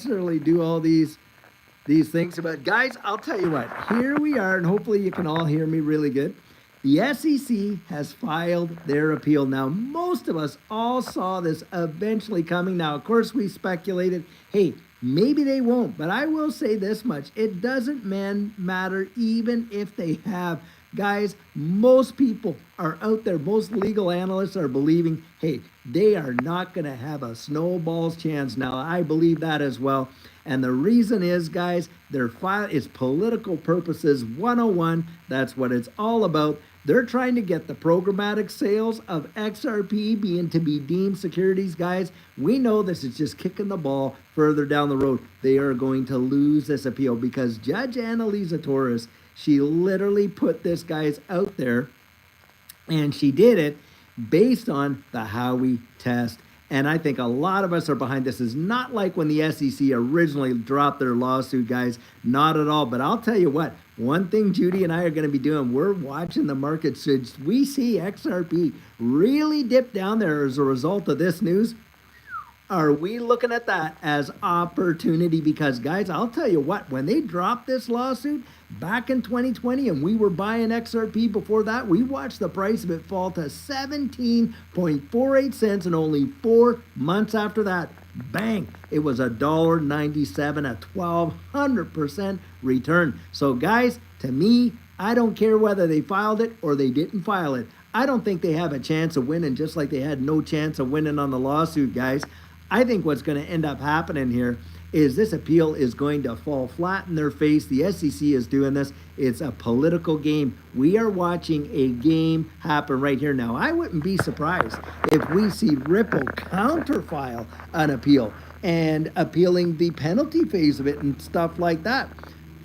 necessarily do all these things. But guys, I'll tell you what, here we are, and hopefully you can all hear me really good. The SEC has filed their appeal. Now, most of us all saw this eventually coming. Now, of course, we speculated, hey, maybe they won't. But I will say this much, it doesn't matter even if they have. Guys, most people are out there, most legal analysts are believing, hey, they are not going to have a snowball's chance. Now, I believe that as well. And the reason is, guys, their file is political purposes 101. That's what it's all about. They're trying to get the programmatic sales of XRP being to be deemed securities, guys. We know this is just kicking the ball further down the road. They are going to lose this appeal because Judge Annalisa Torres, she literally put this guys out there, and she did it based on the Howey test. And I think a lot of us are behind this. It's not like when the SEC originally dropped their lawsuit, guys. Not at all. But I'll tell you what, one thing Judy and I are going to be doing, we're watching the market. Should we see XRP really dip down there as a result of this news? Are we looking at that as opportunity? Because, guys, I'll tell you what, when they dropped this lawsuit back in 2020 and we were buying XRP before that, we watched the price of it fall to 17.48 cents in only 4 months after that. Bang! It was $1.97, a 1,200% return. So, guys, to me, I don't care whether they filed it or they didn't file it. I don't think they have a chance of winning, just like they had no chance of winning on the lawsuit, guys. I think what's going to end up happening here is this appeal is going to fall flat in their face. The SEC is doing this. It's a political game. We are watching a game happen right here now. I wouldn't be surprised if we see Ripple counterfile an appeal and appealing the penalty phase of it and stuff like that.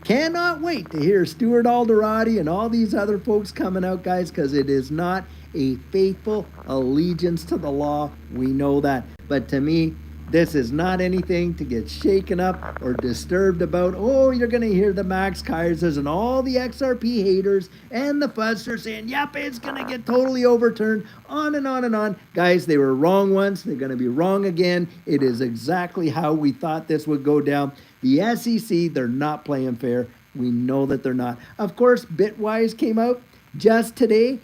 Cannot wait to hear Stuart Alderati and all these other folks coming out, guys, because it is not a faithful allegiance to the law. We know that. But to me, this is not anything to get shaken up or disturbed about. Oh, you're going to hear the Max Kaisers and all the XRP haters and the fuzzers saying, yep, it's going to get totally overturned, on and on and on. Guys, they were wrong once. They're going to be wrong again. It is exactly how we thought this would go down. The SEC, they're not playing fair. We know that they're not. Of course, Bitwise came out just today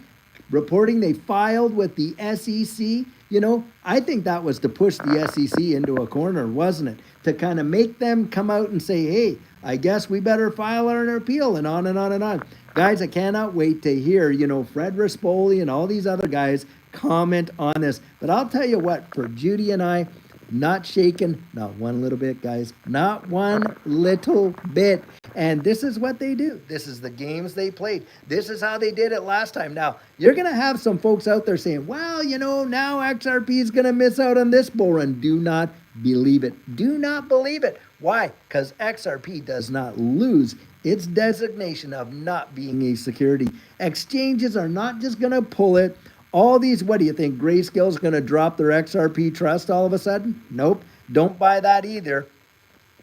reporting they filed with the SEC. You know, I think that was to push the SEC into a corner, wasn't it? To kind of make them come out and say, hey, I guess we better file our appeal, and on and on and on. Guys, I cannot wait to hear, Fred Rispoli and all these other guys comment on this. But I'll tell you what, for Judy and I, not shaken, not one little bit, guys. Not one little bit. And this is what they do. This is the games they played. This is how they did it last time. Now, you're going to have some folks out there saying, well, now XRP is going to miss out on this bull run. Do not believe it. Do not believe it. Why? Because XRP does not lose its designation of not being a security. Exchanges are not just going to pull it. All these, what do you think? Grayscale's going to drop their XRP trust all of a sudden? Nope. Don't buy that either.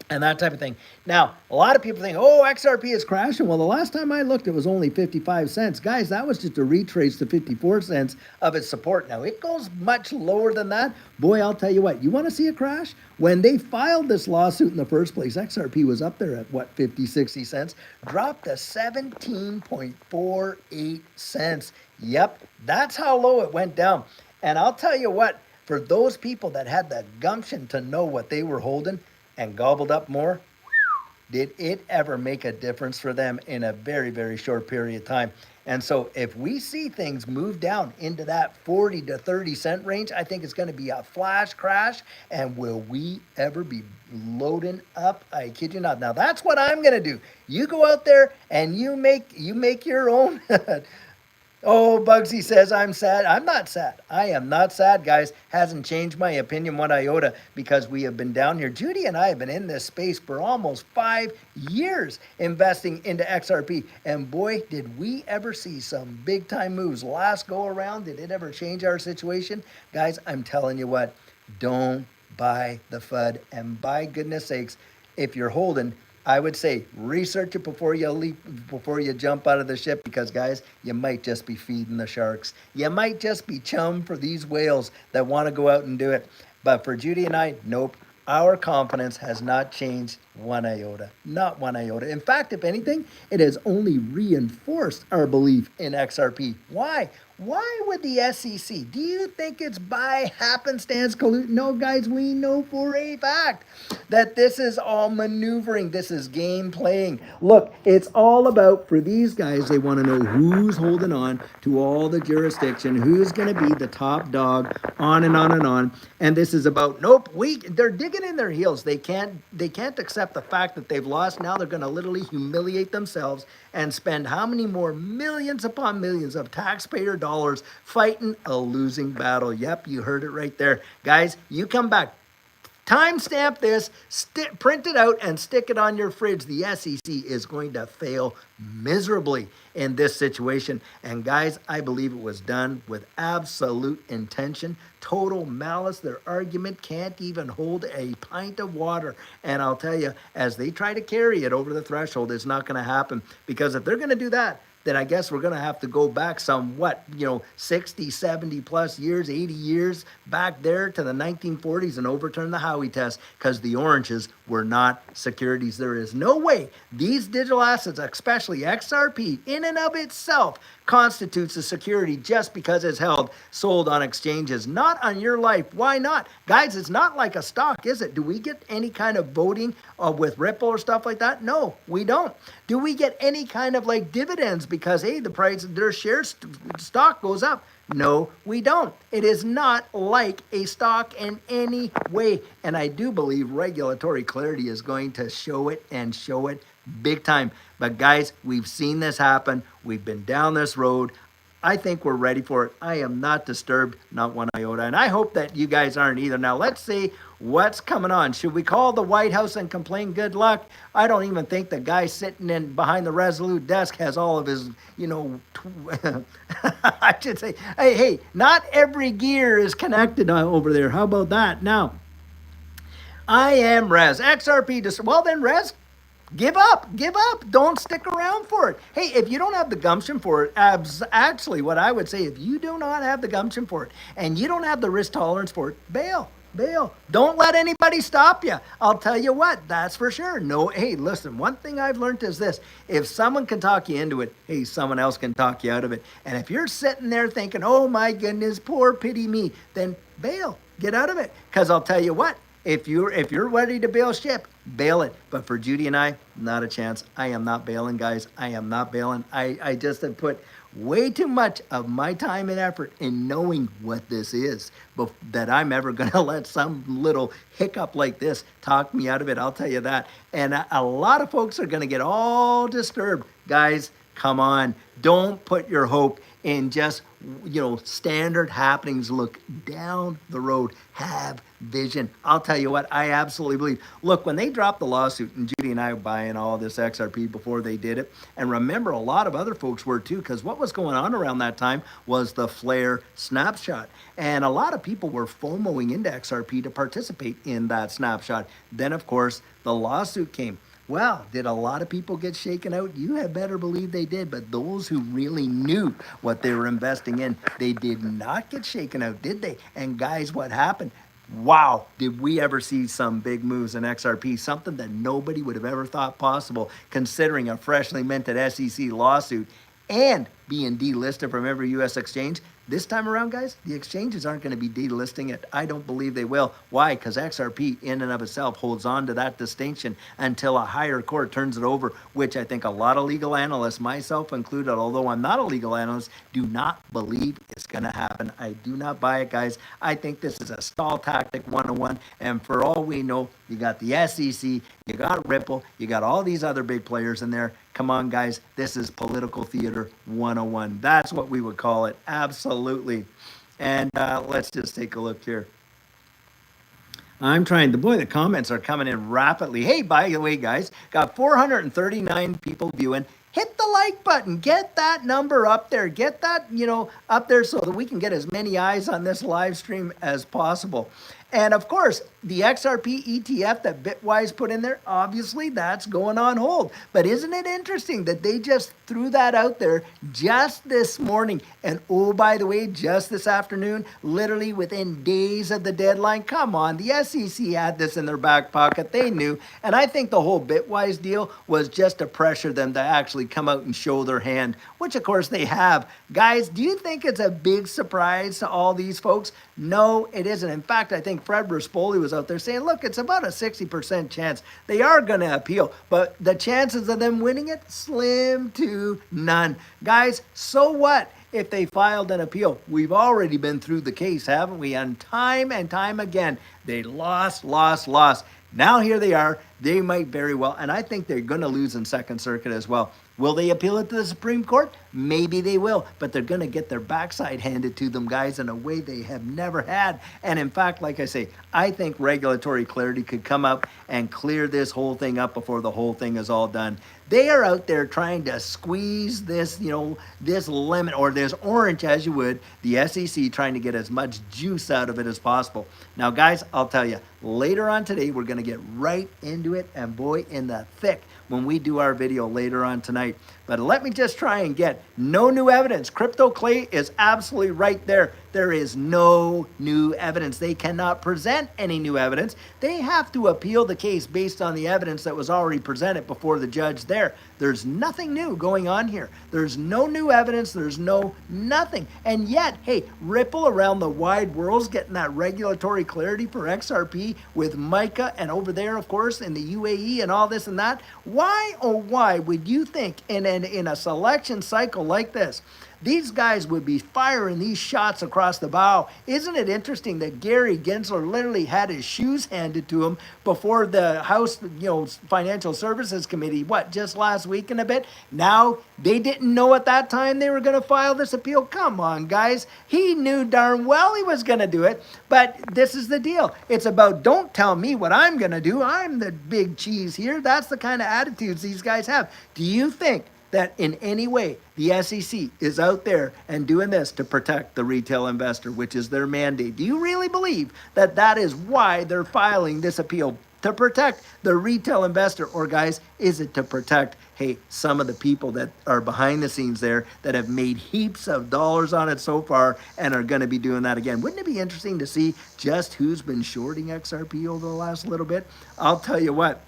And that type of thing. Now, a lot of people think, oh, XRP is crashing. Well, the last time I looked, it was only 55 cents. Guys, that was just a retrace to 54 cents of its support. Now, it goes much lower than that. Boy, I'll tell you what, you want to see a crash? When they filed this lawsuit in the first place, XRP was up there at, 50, 60 cents, dropped to 17.48 cents. Yep, that's how low it went down. And I'll tell you what, for those people that had the gumption to know what they were holding and gobbled up more, did it ever make a difference for them in a very, very short period of time? And so if we see things move down into that 40 to 30 cent range, I think it's going to be a flash crash. And will we ever be loading up? I kid you not. Now, that's what I'm going to do. You go out there and you make your own Oh, Bugsy says I'm sad. I'm not sad. I am not sad, guys. Hasn't changed my opinion one iota because we have been down here. Judy and I have been in this space for almost 5 years investing into XRP. And boy, did we ever see some big time moves last go around. Did it ever change our situation? Guys, I'm telling you what, don't buy the FUD. And by goodness sakes, if you're holding, I would say research it before you jump out of the ship, because guys, you might just be feeding the sharks. You might just be chum for these whales that want to go out and do it. But for Judy and I, nope. our confidence has not changed one iota, not one iota. In fact, if anything, it has only reinforced our belief in XRP. Why? Why would the SEC? Do you think it's by happenstance collusion? No, guys, we know for a fact that this is all maneuvering. This is game playing. Look, it's all about, for these guys, they want to know who's holding on to all the jurisdiction, who's going to be the top dog, on and on and on. And this is about, nope, they're digging in their heels. They can't accept the fact that they've lost. Now they're going to literally humiliate themselves and spend how many more millions upon millions of taxpayer dollars fighting a losing battle. Yep, you heard it right there. Guys, you come back. Timestamp this, print it out, and stick it on your fridge. The SEC is going to fail miserably in this situation. And guys, I believe it was done with absolute intention, total malice. Their argument can't even hold a pint of water. And I'll tell you, as they try to carry it over the threshold, it's not going to happen. Because if they're going to do that, then I guess we're going to have to go back 60, 70 plus years, 80 years back there to the 1940s and overturn the Howey test, because the oranges were not securities. There is no way these digital assets, especially XRP, in and of itself, constitutes a security just because it's sold on exchanges, not on your life. Why not? Guys, it's not like a stock, is it? Do we get any kind of voting with Ripple or stuff like that? No, we don't. Do we get any kind of dividends because, hey, the price of their stock goes up? No, we don't. It is not like a stock in any way. And I do believe regulatory clarity is going to show it, and show it big time. But guys, we've seen this happen. We've been down this road. I think we're ready for it. I am not disturbed, not one iota. And I hope that you guys aren't either. Now, let's see what's coming on. Should we call the White House and complain good luck? I don't even think the guy sitting in behind the Resolute desk has all of his, I should say, hey, not every gear is connected over there. How about that? Now, I am Rez. XRP, well then, Rez, give up. Don't stick around for it. Hey, if you don't have the gumption for it, actually, what I would say, if you do not have the gumption for it and you don't have the risk tolerance for it, bail. Don't let anybody stop you. I'll tell you what, that's for sure. No, hey, listen, one thing I've learned is this. If someone can talk you into it, hey, someone else can talk you out of it. And if you're sitting there thinking, oh my goodness, poor pity me, then bail. Get out of it. Because I'll tell you what, if you're ready to bail ship, bail it. But for Judy and I, not a chance. I am not bailing, guys. I am not bailing. I just have put way too much of my time and effort in knowing what this is, but that I'm ever going to let some little hiccup like this talk me out of it. I'll tell you that. And a lot of folks are going to get all disturbed. Guys, come on. Don't put your hope in just, standard happenings. Look down the road. Have vision. I'll tell you what, I absolutely believe. Look, when they dropped the lawsuit, and Judy and I were buying all this XRP before they did it, and remember, a lot of other folks were too, because what was going on around that time was the flare snapshot. And a lot of people were FOMOing into XRP to participate in that snapshot. Then, of course, the lawsuit came. Well, did a lot of people get shaken out? You had better believe they did. But those who really knew what they were investing in, they did not get shaken out, did they? And guys, what happened? Wow, did we ever see some big moves in XRP? Something that nobody would have ever thought possible, considering a freshly minted SEC lawsuit and being delisted from every U.S. exchange. This time around, guys, the exchanges aren't going to be delisting it. I don't believe they will. Why? Because XRP in and of itself holds on to that distinction until a higher court turns it over, which I think a lot of legal analysts, myself included, although I'm not a legal analyst, do not believe it's going to happen. I do not buy it, guys. I think this is a stall tactic 101. And for all we know, you got the SEC, you got Ripple, you got all these other big players in there. Come on, guys. This is political theater 101. That's what we would call it. Absolutely. And let's just take a look here. I'm trying. The comments are coming in rapidly. Hey, by the way, guys, got 439 people viewing. Hit the like button. Get that number up there. Get that, up there so that we can get as many eyes on this live stream as possible. And of course, the XRP ETF that Bitwise put in there, obviously that's going on hold. But isn't it interesting that they just threw that out there just this morning? And oh, by the way, just this afternoon, literally within days of the deadline, come on, the SEC had this in their back pocket. They knew. And I think the whole Bitwise deal was just to pressure them to actually come out and show their hand, which of course they have. Guys, do you think it's a big surprise to all these folks? No, it isn't. In fact, I think Fred Rispoli was out there saying, look, it's about a 60% chance they are going to appeal, but the chances of them winning it, slim to none. Guys, so what if they filed an appeal? We've already been through the case, haven't we? And time again, they lost. Now here they are. They might very well, and I think they're going to lose in Second Circuit as well. Will they appeal it to the Supreme Court? Maybe they will, but they're going to get their backside handed to them, guys, in a way they have never had. And in fact, like I say, I think regulatory clarity could come up and clear this whole thing up before the whole thing is all done. They are out there trying to squeeze this, this lemon or this orange, as you would, the SEC trying to get as much juice out of it as possible. Now, guys, I'll tell you, later on today, we're going to get right into it, and boy, in the thick when we do our video later on tonight. But let me just try and get no new evidence. Crypto Clay is absolutely right there. There is no new evidence. They cannot present any new evidence. They have to appeal the case based on the evidence that was already presented before the judge there. There's nothing new going on here. There's no new evidence. There's nothing. And yet, hey, Ripple around the wide world's getting that regulatory clarity for XRP with MICA and over there, of course, in the UAE and all this and that. Why, oh why would you think in a selection cycle like this, these guys would be firing these shots across the bow? Isn't it interesting that Gary Gensler literally had his shoes handed to him before the House, Financial Services Committee, just last week and a bit? Now, they didn't know at that time they were going to file this appeal. Come on, guys. He knew darn well he was going to do it, but this is the deal. It's about, don't tell me what I'm going to do. I'm the big cheese here. That's the kind of attitudes these guys have. Do you think that in any way the SEC is out there and doing this to protect the retail investor, which is their mandate? Do you really believe that that is why they're filing this appeal, to protect the retail investor? Or guys, is it to protect, hey, some of the people that are behind the scenes there that have made heaps of dollars on it so far and are going to be doing that again? Wouldn't it be interesting to see just who's been shorting XRP over the last little bit? I'll tell you what.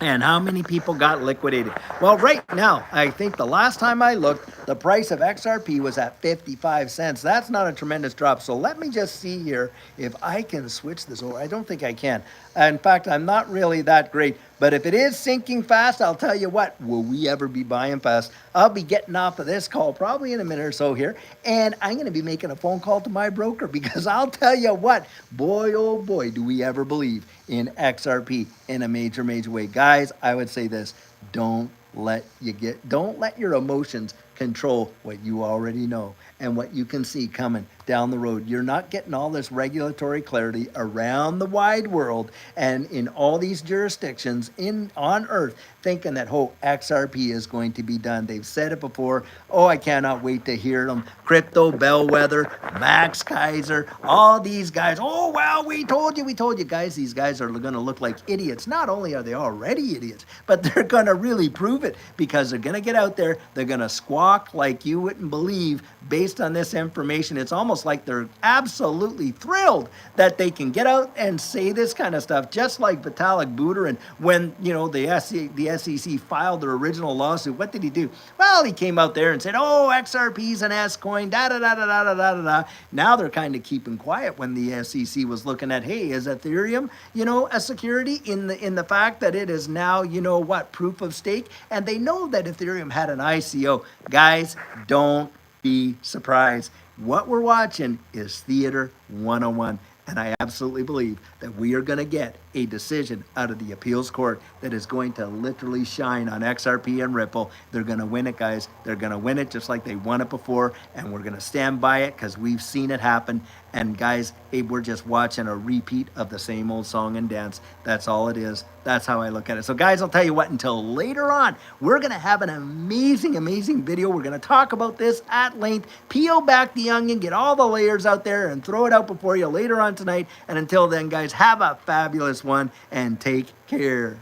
And how many people got liquidated? Well, right now, I think the last time I looked, the price of XRP was at 55 cents. That's not a tremendous drop. So let me just see here if I can switch this over. I don't think I can. In fact, I'm not really that great. But if it is sinking fast, I'll tell you what, will we ever be buying fast? I'll be getting off of this call probably in a minute or so here, and I'm going to be making a phone call to my broker, because I'll tell you what, boy, oh boy, do we ever believe in XRP in a major way. Guys, I would say this, don't let your emotions control what you already know and what you can see coming down the road. You're not getting all this regulatory clarity around the wide world and in all these jurisdictions on earth, thinking that, oh, XRP is going to be done. They've said it before. Oh, I cannot wait to hear them. Crypto Bellwether, Max Kaiser, all these guys. Oh, well, we told you. Guys, these guys are going to look like idiots. Not only are they already idiots, but they're going to really prove it, because they're going to get out there. They're going to squawk like you wouldn't believe based on this information. It's almost like they're absolutely thrilled that they can get out and say this kind of stuff, just like Vitalik Buterin when, the SEC filed their original lawsuit. What did he do? Well, he came out there and said, oh, XRP's an S-coin, da-da-da-da-da-da-da-da. Now they're kind of keeping quiet when the SEC was looking at, hey, is Ethereum, a security in the fact that it is now, proof of stake? And they know that Ethereum had an ICO. Guys, don't be surprised. What we're watching is Theater 101. And I absolutely believe that we are going to get a decision out of the appeals court that is going to literally shine on XRP and Ripple. They're going to win it, guys. They're going to win it just like they won it before. And we're going to stand by it, because we've seen it happen. And guys, we're just watching a repeat of the same old song and dance. That's all it is. That's how I look at it. So guys, I'll tell you what, until later on, we're going to have an amazing, amazing video. We're going to talk about this at length, peel back the onion, get all the layers out there and throw it out before you later on tonight. And until then, guys, have a fabulous one and take care.